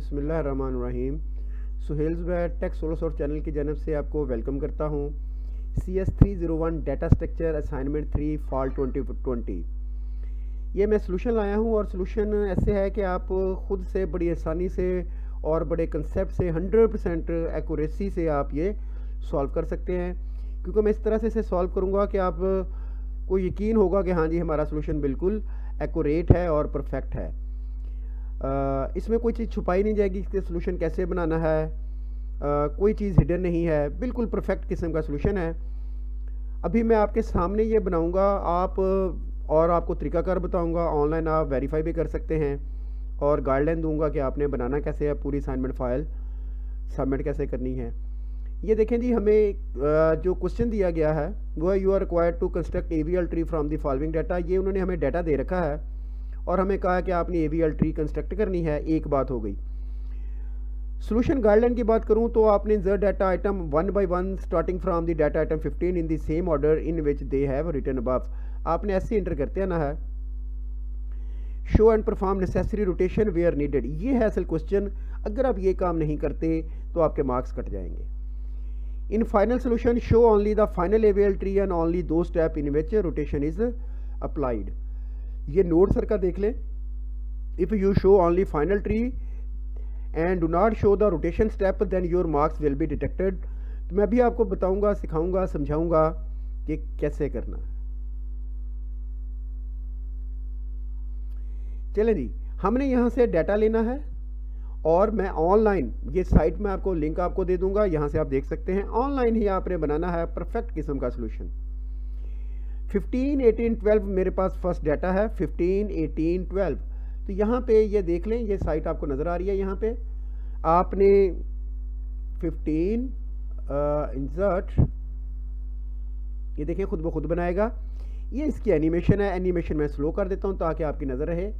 बिस्मिल्लाहिर्रहमानिर्रहीम। सुहेल्स बैट टेक सोलो सॉफ्ट चैनल की जानब से आपको वेलकम करता हूँ। CS301 data structure assignment 3 fall 2020 ये मैं सलूशन लाया हूँ और सलूशन ऐसे है कि आप ख़ुद से बड़ी आसानी से और बड़े कंसेप्ट से 100% एक्यूरेसी से आप ये सॉल्व कर सकते हैं, क्योंकि मैं इस तरह से इसे सॉल्व करूँगा कि आप को यकीन होगा कि हाँ जी हमारा सलूशन बिल्कुल एक्यूरेट है और परफेक्ट है। इसमें कोई चीज़ छुपाई नहीं जाएगी कि सलूशन कैसे बनाना है, कोई चीज़ हिडन नहीं है, बिल्कुल परफेक्ट किस्म का सलूशन है। अभी मैं आपके सामने ये बनाऊंगा और आपको तरीकाकार बताऊंगा। ऑनलाइन आप वेरीफाई भी कर सकते हैं और गाइडलाइन दूंगा कि आपने बनाना कैसे है, पूरी असाइनमेंट फ़ाइल सबमिट कैसे करनी है। ये देखें जी, हमें जो क्वेश्चन दिया गया है वो है you are required to construct AVL tree from the following data. ये उन्होंने हमें डाटा दे रखा है और हमें कहा कि आपने AVL ट्री कंस्ट्रक्ट करनी है। एक बात हो गई। सॉल्यूशन गाइडलाइन की बात करूं तो आपने insert data item 1 by 1 starting from the data item 15 in the same order in which they have written above. आपने ऐसे इंटर करते आना है। Show and perform necessary rotation where needed, ये है असल क्वेश्चन। अगर आप ये काम नहीं करते तो आपके मार्क्स कट जाएंगे। In final solution show only the final AVL tree and only those step in which rotation is applied. ये नोट सर का देख लें। If you show only final tree and do not show the rotation step then your marks will be detected. तो मैं भी आपको बताऊंगा, सिखाऊंगा, समझाऊंगा कि कैसे करना है। चलें जी, हमने यहाँ से डाटा लेना है और मैं ऑनलाइन ये साइट में आपको लिंक आपको दे दूंगा, यहाँ से आप देख सकते हैं। ऑनलाइन ही आपने बनाना है परफेक्ट किस्म का सलूशन। 15, 18, 12 मेरे पास फर्स्ट डाटा है। 15, 18, 12 तो यहाँ पे ये देख लें, ये साइट आपको नज़र आ रही है। यहाँ पे आपने 15 इंसर्ट, ये देखें खुद ब खुद बनाएगा। ये इसकी एनिमेशन है। एनिमेशन मैं स्लो कर देता हूँ ताकि आपकी नज़र रहे।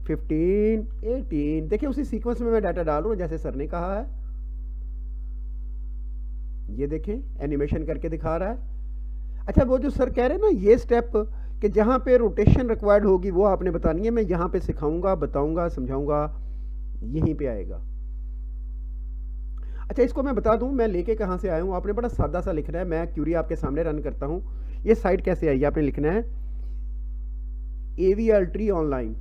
15, 18 देखिए उसी सीक्वेंस में मैं डाटा डाल रहा हूँ जैसे सर ने कहा है। ये देखें एनिमेशन करके दिखा रहा है। अच्छा, वो जो सर कह रहे हैं ना ये स्टेप कि जहाँ पे रोटेशन रिक्वायर्ड होगी वो आपने बतानी है। मैं यहाँ पे सिखाऊंगा, बताऊंगा, समझाऊंगा, यहीं पे आएगा। अच्छा, इसको मैं बता दूं मैं लेके कहाँ से आया हूँ। आपने बड़ा सादा सा लिखना है। मैं क्यूरी आपके सामने रन करता हूँ। ये साइट कैसे आई, आपने लिखना है AVL ट्री ऑनलाइन।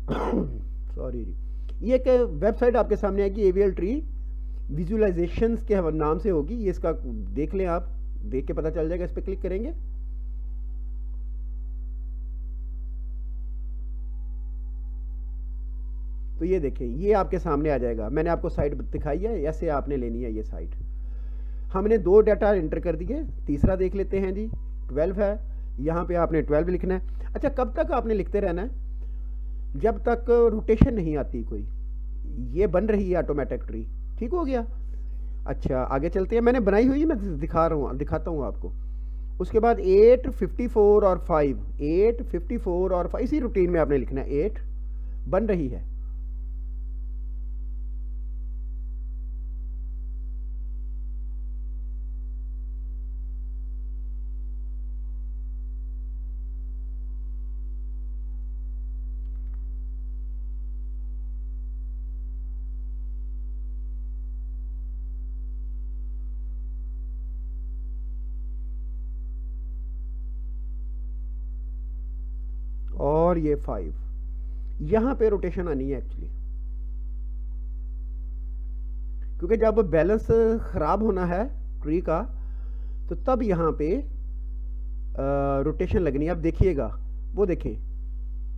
सॉरी जी, ये एक वेबसाइट आपके सामने आएगी AVL ट्री विजुअलाइजेशंस के नाम से होगी। ये इसका देख लें, आप देख के पता चल जाएगा। इस पर क्लिक करेंगे तो ये देखें ये आपके सामने आ जाएगा। मैंने आपको साइट दिखाई है, ऐसे आपने लेनी है ये साइट। हमने दो डाटा एंटर कर दिए, तीसरा देख लेते हैं जी। 12 है, यहाँ पे आपने 12 लिखना है। अच्छा, कब तक आपने लिखते रहना है? जब तक रोटेशन नहीं आती कोई। ये बन रही है ऑटोमेटिक ट्री, ठीक हो गया। अच्छा, आगे चलते हैं। मैंने बनाई हुई है, मैं दिखाता हूँ आपको। उसके बाद 8, 54 और 5, 8, 54 और 5 इसी रूटीन में आपने लिखना है। 8 बन रही है। और ये 5 यहाँ पे रोटेशन आनी है एक्चुअली, क्योंकि जब बैलेंस ख़राब होना है ट्री का तो तब यहाँ पे रोटेशन लगनी है। अब देखिएगा, वो देखें,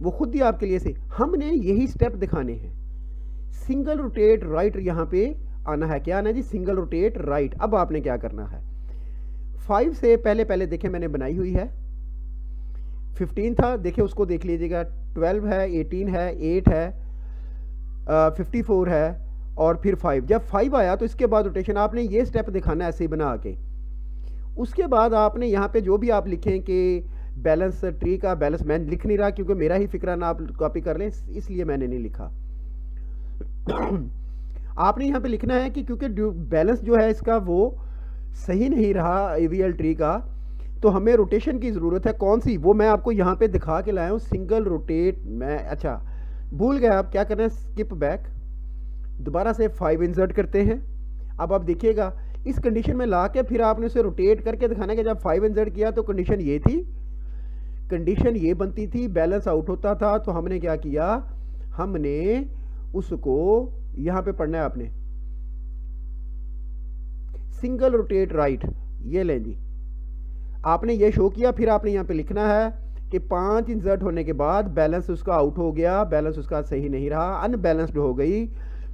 वो खुद ही आपके लिए से हमने यही स्टेप दिखाने हैं। सिंगल रोटेट राइट यहाँ पे आना है। क्या आना है जी? Single rotate right. अब आपने क्या करना है, 5 से पहले देखें मैंने बनाई हुई है। 15 था, देखिए उसको देख लीजिएगा। 12 है, 18 है, 8 है, 54 है और फिर 5। जब 5 आया तो इसके बाद रोटेशन आपने ये स्टेप दिखाना है ऐसे ही बना के। उसके बाद आपने यहाँ पे जो भी आप लिखें कि बैलेंस ट्री का बैलेंस, मैं लिख नहीं रहा क्योंकि मेरा ही फिक्रा ना आप कॉपी कर लें, इसलिए मैंने नहीं लिखा। आपने यहाँ पे लिखना है कि क्योंकि बैलेंस जो है इसका वो सही नहीं रहा AVL ट्री का, तो हमें रोटेशन की ज़रूरत है। कौन सी, वो मैं आपको यहाँ पे दिखा के लाया हूँ। Single rotate. मैं अच्छा भूल गया, आप क्या करना है, स्किप बैक। दोबारा से 5 इंसर्ट करते हैं। अब आप देखिएगा इस कंडीशन में ला के फिर आपने उसे रोटेट करके दिखाना कि जब 5 इंसर्ट किया तो कंडीशन ये थी, कंडीशन ये बनती थी, बैलेंस आउट होता था। तो हमने क्या किया, हमने उसको यहाँ पे पढ़ना है आपने, सिंगल रोटेट राइट, ये लें जी, आपने ये शो किया। फिर आपने यहाँ पे लिखना है कि 5 इंसर्ट होने के बाद बैलेंस उसका आउट हो गया, बैलेंस उसका सही नहीं रहा, अनबैलेंस्ड हो गई।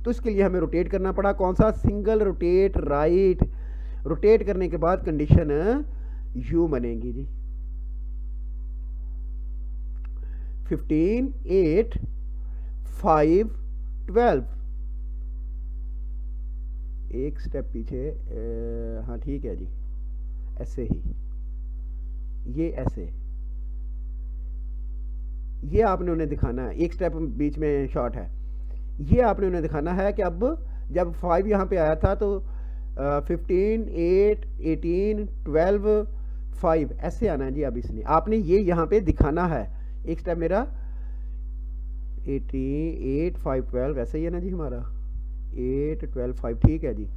तो इसके लिए हमें रोटेट करना पड़ा, कौन सा, सिंगल रोटेट राइट। रोटेट करने के बाद कंडीशन यू बनेगी जी, 15, 8, 5, 12। एक स्टेप पीछे, हाँ ठीक है जी, ऐसे ही, ये ऐसे, ये आपने उन्हें दिखाना है, एक स्टेप बीच में शॉर्ट है, ये आपने उन्हें दिखाना है कि अब जब 5 यहाँ पे आया था तो 15, 8, 18, 12, 5 ऐसे आना है जी। अब इसने आपने ये यहाँ पे दिखाना है, एक स्टेप मेरा 8, 5, 12 ऐसे ही है ना जी हमारा, 8, 12, 5 ठीक है जी।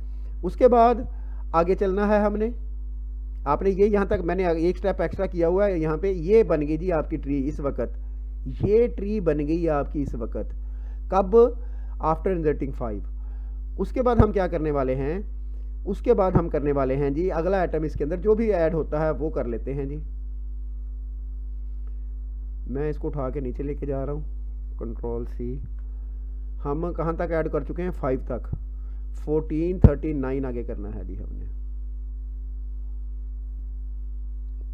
उसके बाद आगे चलना है हमने, आपने ये यहाँ तक मैंने एक स्टेप एक्स्ट्रा किया हुआ है, यहाँ पे ये बन गई जी आपकी ट्री इस वक्त, ये ट्री बन गई आपकी इस वक्त। कब, आफ्टर इंसर्टिंग 5। उसके बाद हम क्या करने वाले हैं, उसके बाद हम करने वाले हैं जी अगला आइटम, इसके अंदर जो भी ऐड होता है वो कर लेते हैं जी। मैं इसको उठा के नीचे लेके जा रहा हूँ, कंट्रोल सी। हम कहाँ तक ऐड कर चुके हैं, 5 तक, 14, 13, 9 आगे करना है जी हमने,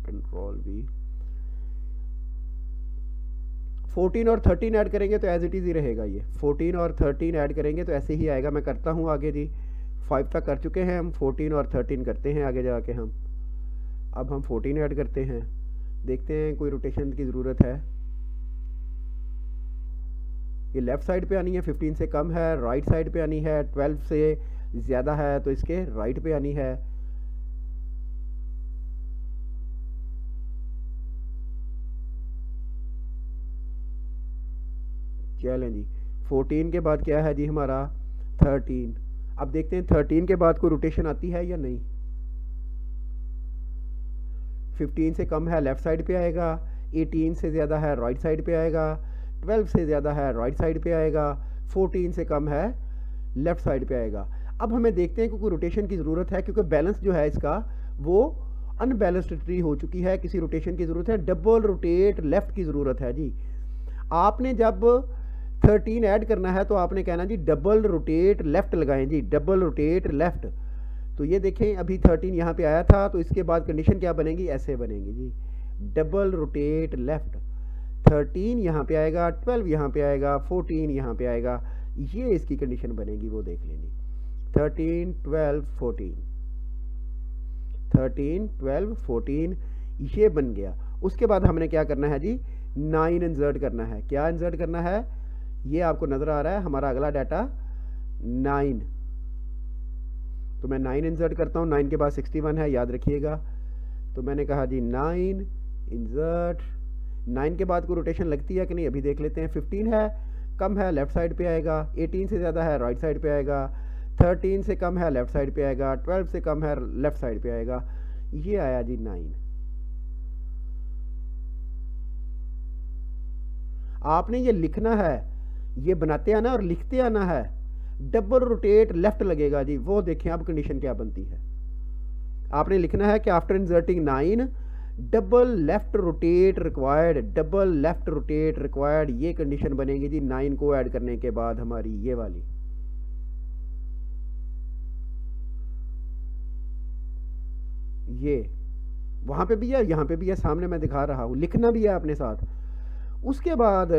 कंट्रोल वी। 14 और 13 ऐड करेंगे तो एज इट इज़ ही रहेगा, ये 14 और 13 ऐड करेंगे तो ऐसे ही आएगा। मैं करता हूँ आगे जी, 5 तक कर चुके हैं हम, 14 और 13 करते हैं आगे जाके हम। अब हम 14 ऐड करते हैं, देखते हैं कोई रोटेशन की ज़रूरत है। ये लेफ़्ट साइड पे आनी है, 15 से कम है, राइट साइड पे आनी है, 12 से ज़्यादा है तो इसके राइट पे आनी है। चलें जी, 14 के बाद क्या है जी हमारा, 13। अब देखते हैं 13 के बाद कोई रोटेशन आती है या नहीं। 15 से कम है लेफ़्ट साइड पे आएगा, 18 से ज़्यादा है राइट साइड पे आएगा, 12 से ज़्यादा है राइट साइड पे आएगा, 14 से कम है लेफ़्ट साइड पे आएगा। अब हमें देखते हैं कि कोई रोटेशन की ज़रूरत है, क्योंकि बैलेंस जो है इसका वो अनबैलेंस्ड ट्री हो चुकी है, किसी रोटेशन की ज़रूरत है, डबल रोटेट लेफ़्ट की ज़रूरत है जी। आपने जब 13 ऐड करना है तो आपने कहना जी डबल रोटेट लेफ़्ट लगाएं जी, डबल रोटेट लेफ़्ट। तो ये देखें अभी 13 यहाँ पे आया था, तो इसके बाद कंडीशन क्या बनेगी, ऐसे बनेगी जी, डबल रोटेट लेफ़्ट। 13 यहाँ पे आएगा, 12 यहाँ पे आएगा, 14 यहाँ पे आएगा, ये इसकी कंडीशन बनेगी, वो देख लेंगे। 13, 12, 14, 13, 12, 14 ये बन गया। उसके बाद हमने क्या करना है जी, 9 इंसर्ट करना है। क्या इंसर्ट करना है, ये आपको नज़र आ रहा है हमारा अगला डाटा 9। तो मैं 9 इंसर्ट करता हूँ, 9 के बाद 61 है, याद रखिएगा। तो मैंने कहा जी 9 इंसर्ट, 9 के बाद कोई रोटेशन लगती है कि नहीं अभी देख लेते हैं। 15 है, कम है लेफ़्ट साइड पे आएगा, 18 से ज़्यादा है राइट साइड पे आएगा, 13 से कम है लेफ़्ट साइड पे आएगा, 12 से कम है लेफ़्ट साइड पे आएगा, ये आया जी 9। आपने ये लिखना है, ये बनाते आना और लिखते आना है, डबल रोटेट लेफ़्ट लगेगा जी। वो देखें अब कंडीशन क्या बनती है, आपने लिखना है कि after inserting 9 double left rotate required, double left rotate required, ये कंडीशन बनेगी जी 9 को ऐड करने के बाद हमारी ये वाली। ये वहाँ पे भी है, यहाँ पे भी है, सामने मैं दिखा रहा हूँ, लिखना भी है अपने साथ। उसके बाद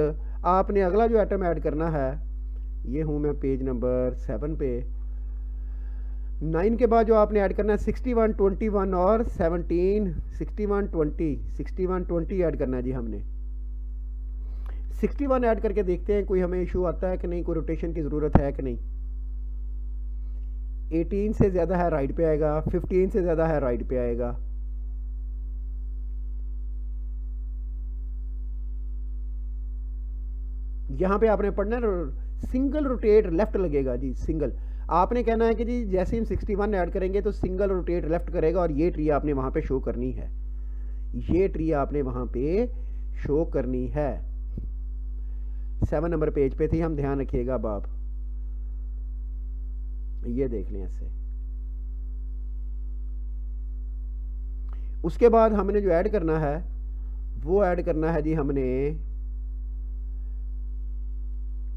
आपने अगला जो आइटम ऐड करना है, ये हूँ मैं पेज नंबर 7 पे। 9 के बाद जो आपने ऐड करना है 61, 21 और 17, 61, 20, 61, 20 ऐड करना है जी हमने। 61 ऐड करके देखते हैं कोई हमें इशू आता है कि नहीं, कोई रोटेशन की ज़रूरत है कि नहीं। 18 से ज़्यादा है राइट पे आएगा, 15 से ज़्यादा है राइट पे आएगा। यहाँ पे आपने पढ़ना है सिंगल रोटेट लेफ्ट लगेगा जी, सिंगल। आपने कहना है कि जी जैसे हम 61 ऐड करेंगे तो सिंगल रोटेट लेफ्ट करेगा, और ये ट्री आपने वहाँ पे शो करनी है, ये ट्री आपने वहाँ पे शो करनी है। 7 नंबर पेज पे थी, हम ध्यान रखिएगा। अब आप ये देख लें ऐसे। उसके बाद हमने जो ऐड करना है वो ऐड करना है जी हमने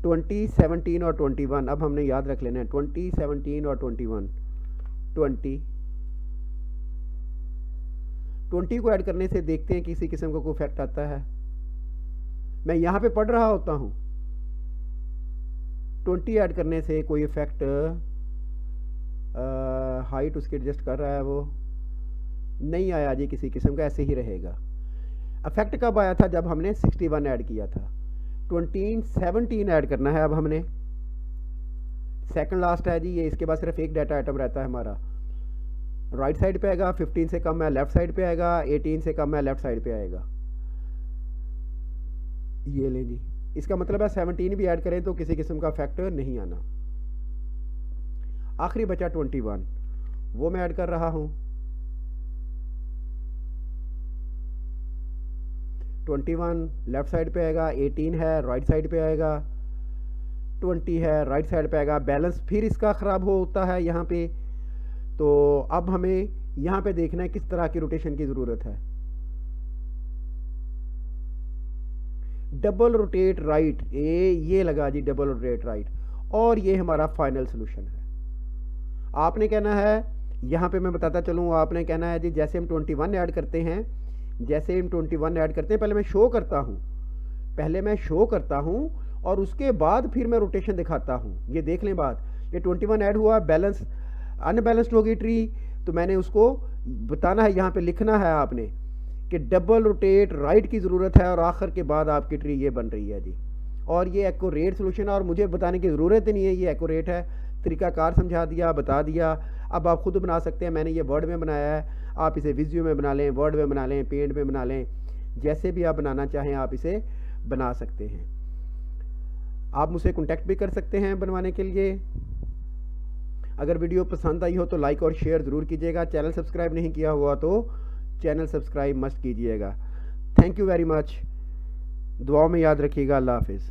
20, 17 और 21। अब हमने याद रख लेना है 20, 17 और 21। 20 को ऐड करने से देखते हैं किसी किस्म का कोई इफेक्ट आता है। मैं यहाँ पे पढ़ रहा होता हूँ, 20 ऐड करने से कोई इफेक्ट, हाइट उसकी एडजस्ट कर रहा है वो, नहीं आया जी किसी किस्म का, ऐसे ही रहेगा। इफेक्ट कब आया था? जब हमने 61 ऐड किया था। 20, 17 ऐड करना है अब हमने, सेकंड लास्ट है जी ये। इसके बाद सिर्फ एक डाटा आइटम रहता है हमारा, राइट साइड पे आएगा, 15 से कम है लेफ्ट साइड पे आएगा, 18 से कम है लेफ्ट साइड पे आएगा। ये लें जी, इसका मतलब है 17 भी ऐड करें तो किसी किस्म का इफेक्ट नहीं आना। आखिरी बचा 21, वो मैं ऐड कर रहा हूं। 21 लेफ्ट साइड पे आएगा, 18 है राइट साइड पे आएगा, 20 है राइट साइड पे आएगा। बैलेंस फिर इसका ख़राब होता है यहाँ पे। तो अब हमें यहाँ पे देखना है किस तरह की रोटेशन की ज़रूरत है। डबल रोटेट राइट, ये लगा जी डबल रोटेट राइट, और ये हमारा फाइनल सोल्यूशन है। आपने कहना है, यहाँ पे मैं बताता चलूँ, आपने कहना है जी जैसे हम 21 ऐड करते हैं, जैसे हम 21 ऐड करते हैं, पहले मैं शो करता हूँ, और उसके बाद फिर मैं रोटेशन दिखाता हूँ। ये देख लें बात, ये 21 ऐड हुआ, बैलेंस अनबैलेंस्ड होगी ट्री, तो मैंने उसको बताना है, यहाँ पे लिखना है आपने कि डबल रोटेट राइट की ज़रूरत है, और आखिर के बाद आपकी ट्री ये बन रही है जी। और ये एक्यूरेट सोल्यूशन है, और मुझे बताने की ज़रूरत ही नहीं है, ये एक्यूरेट है। तरीकाकार समझा दिया, बता दिया। अब आप खुद बना सकते हैं। मैंने ये वर्ड में बनाया है, आप इसे विजुअल में बना लें, वर्ड में बना लें, पेंट में बना लें, जैसे भी आप बनाना चाहें आप इसे बना सकते हैं। आप मुझसे कॉन्टैक्ट भी कर सकते हैं बनवाने के लिए। अगर वीडियो पसंद आई हो तो लाइक और शेयर ज़रूर कीजिएगा। चैनल सब्सक्राइब नहीं किया हुआ तो चैनल सब्सक्राइब मस्ट कीजिएगा। Thank you very much. दुआओं में याद रखिएगा। अल्लाह हाफिज़।